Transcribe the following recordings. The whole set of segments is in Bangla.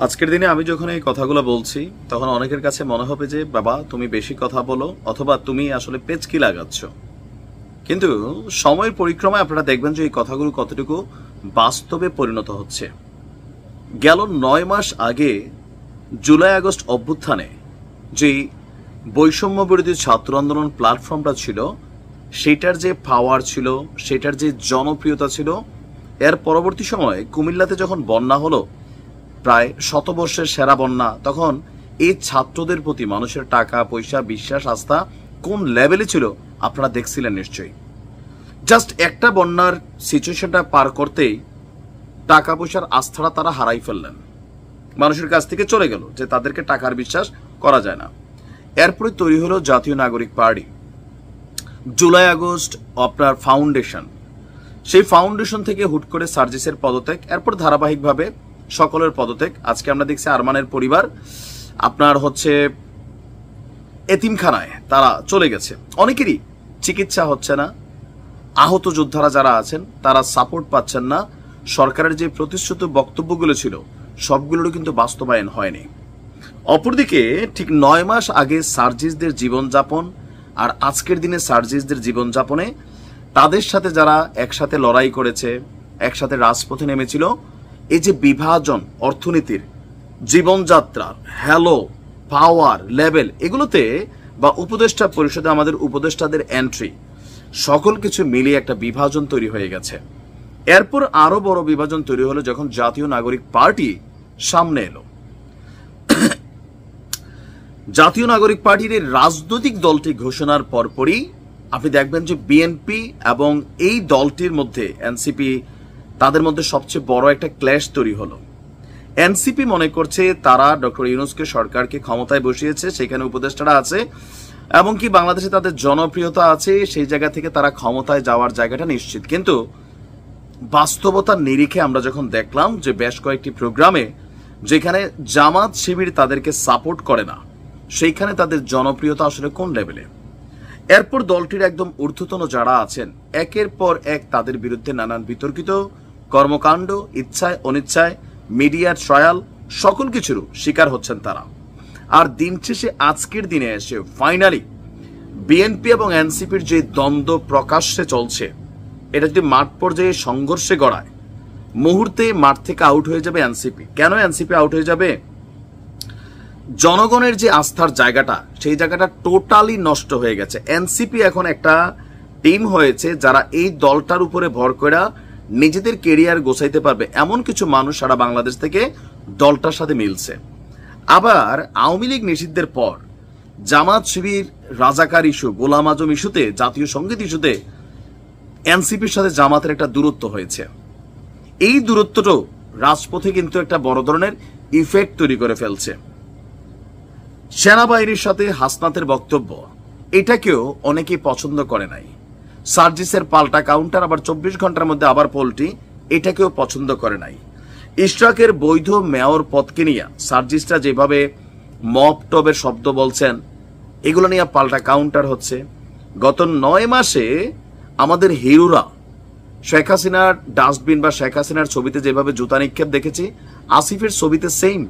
আজকের দিনে আমি যখন এই কথাগুলো বলছি তখন অনেকের কাছে মনে হবে যে বাবা তুমি বেশি কথা বলো অথবা তুমি আসলে পেচকি লাগাচ্ছ, কিন্তু সময়ের পরিক্রমায় আপনারা দেখবেন যে এই কথাগুলো কতটুকু বাস্তবে পরিণত হচ্ছে। গেল 9 মাস আগে জুলাই আগস্ট অভ্যুত্থানে যে বৈষম্য বিরোধী ছাত্র আন্দোলন প্ল্যাটফর্মটা ছিল, সেটার যে পাওয়ার ছিল, সেটার যে জনপ্রিয়তা ছিল, এর পরবর্তী সময়ে কুমিল্লাতে যখন বন্যা হলো, প্রায় শতবর্ষের সেরা বন্যা, তখন এই ছাত্রদের প্রতি মানুষের টাকা পয়সা বিশ্বাস আস্থা কোন লেভেলে ছিল আপনারা দেখছিলেন নিশ্চয়ই। জাস্ট একটা বন্যার সিচুয়েশনটা পার করতেই টাকা পয়সার আস্থাটা তারা হারাই ফেললেন, মানুষের কাছ থেকে চলে গেল যে তাদেরকে টাকার বিশ্বাস করা যায় না। এরপরে তৈরি হলো জাতীয় নাগরিক পার্টি, জুলাই আগস্ট আপনার ফাউন্ডেশন, সেই ফাউন্ডেশন থেকে হুট করে সার্জিসের পদত্যাগ, এরপর ধারাবাহিকভাবে সকলের পদত্যাগ। আজকে আমরা দেখছি আরমানের পরিবার আপনার এতিমখানায় তারা চলে গেছে, অনেকেরই চিকিৎসা হচ্ছে না, আহত যোদ্ধারা যারা আছেন তারা সাপোর্ট পাচ্ছেন না, সরকারের যে প্রতিশ্রুত বক্তব্যগুলো ছিল সবগুলোরও কিন্তু বাস্তবায়ন হয়নি। অপরদিকে ঠিক 9 মাস আগে সার্জিসদের জীবনযাপন আর আজকের দিনে সার্জিসদের জীবনযাপনে তাদের সাথে যারা একসাথে লড়াই করেছে, একসাথে রাজপথে নেমেছিল, এই যে বিভাজন অর্থনীতির, জীবনযাত্রার হ্যালো পাওয়ার লেভেল, এগুলোতে বা উপদেষ্টা পরিষদে আমাদের উপদেষ্টাদের এন্ট্রি, সকল কিছু মিলিয়ে একটা বিভাজন তৈরি হয়ে গেছে। এরপর আরো বড় বিভাজন তৈরি হলো যখন জাতীয় নাগরিক পার্টি সামনে এলো। জাতীয় নাগরিক পার্টির এই রাজনৈতিক দলটি ঘোষণার পরপরই আপনি দেখবেন যে বিএনপি এবং এই দলটির মধ্যে এনসিপি, তাদের মধ্যে সবচেয়ে বড় একটা ক্ল্যাশ তৈরি হলো। এনসিপি মনে করছে তারা ডক্টর ইউনূসকে সরকারকে ক্ষমতায় বসিয়েছে, সেখানে উপদেষ্টারা আছে এবং কি বাংলাদেশে তাদের জনপ্রিয়তা আছে, সেই জায়গা থেকে তারা ক্ষমতায় যাওয়ার জায়গাটা নিশ্চিত। কিন্তু বাস্তবতার নিরিখে আমরা যখন দেখলাম যে বেশ কয়েকটি প্রোগ্রামে যেখানে জামাত শিবির তাদেরকে সাপোর্ট করে না, সেইখানে তাদের জনপ্রিয়তা আসলে কোন লেভেলে। এরপর দলটির একদম ঊর্ধ্বতন যারা আছেন একের পর এক তাদের বিরুদ্ধে নানান বিতর্কিত কর্মকাণ্ড, ইচ্ছায় অনিচ্ছায় মিডিয়ার ট্রায়াল, সকল কিছুর শিকার হচ্ছেন তারা। আর দিন শেষে আজকের দিনে এসে ফাইনালি বিএনপি এবং এনসিপির যে দ্বন্দ্ব প্রকাশ্যে চলছে, এটা যদি মাঠ পর্যায়ে সংঘর্ষে গড়ায়, মুহূর্তে মাঠ থেকে আউট হয়ে যাবে এনসিপি। কেন এনসিপি আউট হয়ে যাবে? জনগণের যে আস্থার জায়গাটা, সেই জায়গাটা টোটালি নষ্ট হয়ে গেছে। এনসিপি এখন একটা টিম হয়েছে যারা এই দলটার উপরে ভর করে নিজেদের কেরিয়ার গোছাইতে পারবে এমন কিছু মানুষ সারা বাংলাদেশ থেকে দলটার সাথে মিলছে। আবার আওয়ামী লীগ নিষিদ্ধের পর জামাত শিবির, রাজাকার ইস্যু, গোলাম আজম ইস্যুতে, জাতীয় সংগীত ইস্যুতে এনসিপির সাথে জামাতের একটা দূরত্ব হয়েছে। এই দূরত্বটাও রাজপথে কিন্তু একটা বড় ধরনের ইফেক্ট তৈরি করে ফেলছে। সেনাবাহিনীর সাথে হাসনাতের বক্তব্য, এটাকেও অনেকেই পছন্দ করে নাই। সার্জিসের পাল্টা কাউন্টার, আবার 24 ঘন্টার মধ্যে আবার পোলটি, এটাকেও পছন্দ করে নাই। ইশরাকের বৈধ মেয়র পদকে নিয়ে সার্জিসটা যেভাবে মব টবের শব্দ বলছেন, এগুলো নিয়ে পাল্টা কাউন্টার হচ্ছে। গত 9 মাসে আমাদের হিরোরা শেখ হাসিনার ডাস্টবিন বা শেখ হাসিনার ছবিতে যেভাবে জুতা নিক্ষেপ দেখেছি, আসিফের ছবিতে সেম,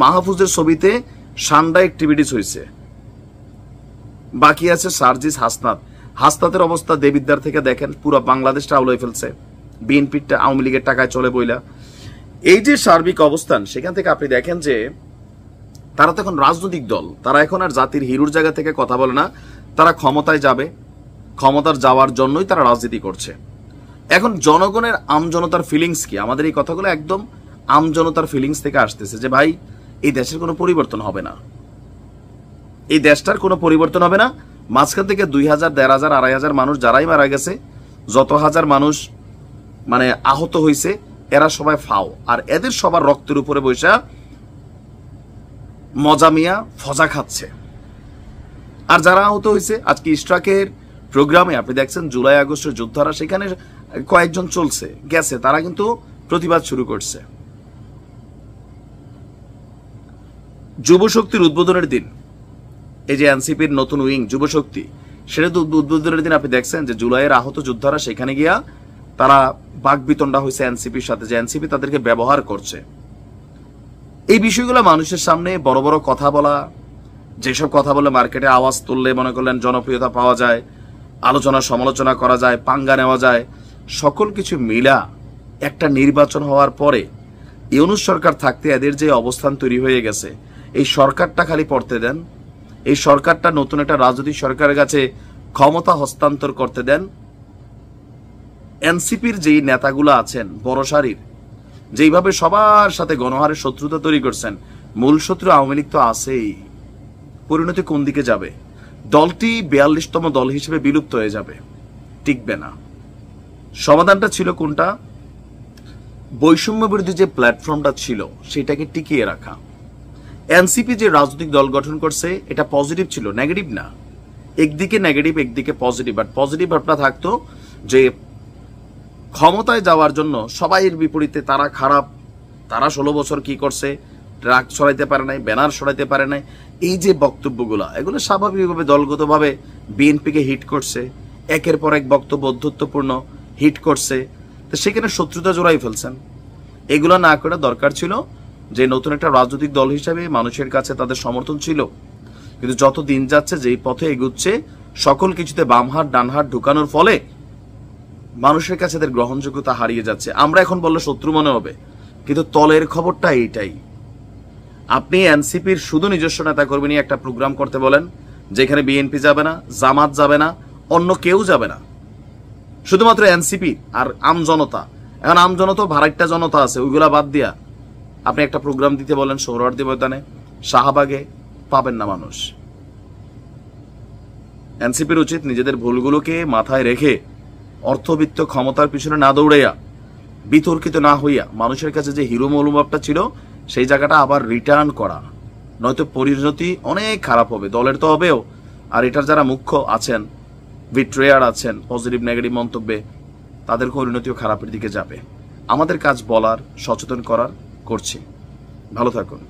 মাহফুজের ছবিতে সান্ডা অ্যাক্টিভিটিস হয়েছে। বাকি আছে সার্জিস, হাসনাত। হাসনাতের অবস্থা দেবিদ্বার থেকে দেখেন, পুরো বাংলাদেশটা আউলাই ফেলছে, বিএনপিটা আওয়ামী লীগের টাকায় চলে বইলা। এই যে সার্বিক অবস্থান, সেখান থেকে আপনি দেখেন যে তারা তো এখন রাজনৈতিক দল, তারা এখন আর জাতির হিরোর জায়গা থেকে কথা বলে না, তারা ক্ষমতায় যাবে, ক্ষমতার যাওয়ার জন্যই তারা রাজনীতি করছে। এখন জনগণের, আমজনতার ফিলিংস কি? আমাদের এই কথাগুলো একদম আমজনতার ফিলিংস থেকে আসতেছে যে ভাই এই দেশের কোনো পরিবর্তন হবে না, এই দেশটার কোনো পরিবর্তন হবে না। মাঝখান থেকে 2000, 1500, 2500 মানুষ যারাই মারা গেছে, যত হাজার মানুষ আহত হয়েছে, এরা সবাই ফাও, আর এদের সবার রক্তের উপরে বৈশা মজা মিয়া ফজা খাচ্ছে। আর যারা আহত হয়েছে, আজকে ইশরাকের প্রোগ্রামে আপনি দেখছেন জুলাই আগস্টের যোদ্ধারা সেখানে কয়েকজন চলছে গেছে, তারা কিন্তু প্রতিবাদ শুরু করছে। যুবশক্তির উদ্বোধনের দিন, এই যে এনসিপির নতুন উইং যুবশক্তি, সেটা তো উদ্বোধনের দিন আপনি দেখছেন যে জুলাইয়ের আহত যোদ্ধারা সেখানে গিয়া তারা বাকবিতণ্ডা হয়েছে এনসিপির সাথে, যে এনসিপি তাদেরকে ব্যবহার করছে। এই বিষয়গুলো মানুষের সামনে বড় বড় কথা বলা, যেসব কথা বলে মার্কেটে আওয়াজ তুললে মনে করলেন জনপ্রিয়তা পাওয়া যায়, আলোচনা সমালোচনা করা যায়, পাঙ্গা নেওয়া যায়, সকল কিছু মিলা একটা নির্বাচন হওয়ার পরে ইউনূস সরকার থাকতে এদের যে অবস্থান তৈরি হয়ে গেছে, এই সরকারটা খালি পড়তে দেন, এই সরকারটা নতুন একটা রাজনৈতিক সরকারের কাছে ক্ষমতা হস্তান্তর করতে দেন। এনসিপির যেই নেতাগুলো আছেন বড় সারির, যেইভাবে সবার সাথে গণহারে শত্রুতা তৈরি করছেন, মূল শত্রু আওয়ামী লীগ তো আছেই। পরিণতি কোন দিকে যাবে? দলটি 42তম দল হিসেবে বিলুপ্ত হয়ে যাবে, টিকবে না। সমাধানটা ছিল কোনটা? বৈষম্য বিরোধী যে প্ল্যাটফর্মটা ছিল সেটাকে টিকিয়ে রাখা। এনসিপি যে রাজনৈতিক দল গঠন করছে এটা পজিটিভ ছিল, নেগেটিভ না। একদিকে নেগেটিভ একদিকে পজিটিভ। বাট পজিটিভ ভাবটা থাকতো যে ক্ষমতায় যাওয়ার জন্য সবাইয়ের বিপরীতে তারা খারাপ, তারা 16 বছর কি করছে, ট্রাক সরাইতে পারে নাই, ব্যানার সরাইতে পারে নাই, এই যে বক্তব্যগুলো, এগুলো স্বাভাবিকভাবে দলগতভাবে বিএনপিকে হিট করছে, একের পর এক বক্তব্য বন্ধুত্বপূর্ণ হিট করছে, তো সেখানে শত্রুতা জোড়াই ফেলছেন। এগুলো না করে দরকার ছিল যে নতুন একটা রাজনৈতিক দল হিসাবে মানুষের কাছে তাদের সমর্থন ছিল। কিন্তু যত দিন যাচ্ছে, যেই পথে এগুচ্ছে, সকল কিছুতে বাম হাত ডান হাত ঢুকানোর ফলে মানুষের কাছে এদের গ্রহণযোগ্যতা হারিয়ে যাচ্ছে। আমরা এখন বললে শত্রু মনে হবে, কিন্তু তলের খবরটা এইটাই। আপনি এনসিপির শুধু নিজস্ব নেতা কর্মী নিয়ে একটা প্রোগ্রাম করতে বলেন, যেখানে বিএনপি যাবে না, জামাত যাবে না, অন্য কেউ যাবে না, শুধুমাত্র এনসিপি আর আমজনতা। এখন আমজনতা ভাড়াইটা জনতা আছে, ওইগুলা বাদ দিয়া আপনি একটা প্রোগ্রাম দিতে বলেন সোহরাওয়ার্দী ময়দানে, শাহবাগে, পাবেন না মানুষ। এনসিপির উচিত নিজেদের ভুলগুলোকে মাথায় রেখে অর্থবিত্ত ক্ষমতার পিছনে না দৌড়াইয়া, বিতর্কিত না হইয়া, মানুষের কাছে যে হিরো মনোভাবটা ছিল সেই জায়গাটা আবার রিটার্ন করা, নয়তো পরিণতি অনেক খারাপ হবে। দলের তো হবেও, আর এটার যারা মুখ্য আছেন, বিট্রেয়ার আছেন পজিটিভ নেগেটিভ মন্তব্যে, তাদের পরিণতিও খারাপের দিকে যাবে। আমাদের কাজ বলার, সচেতন করার, করছি। ভালো থাকুন।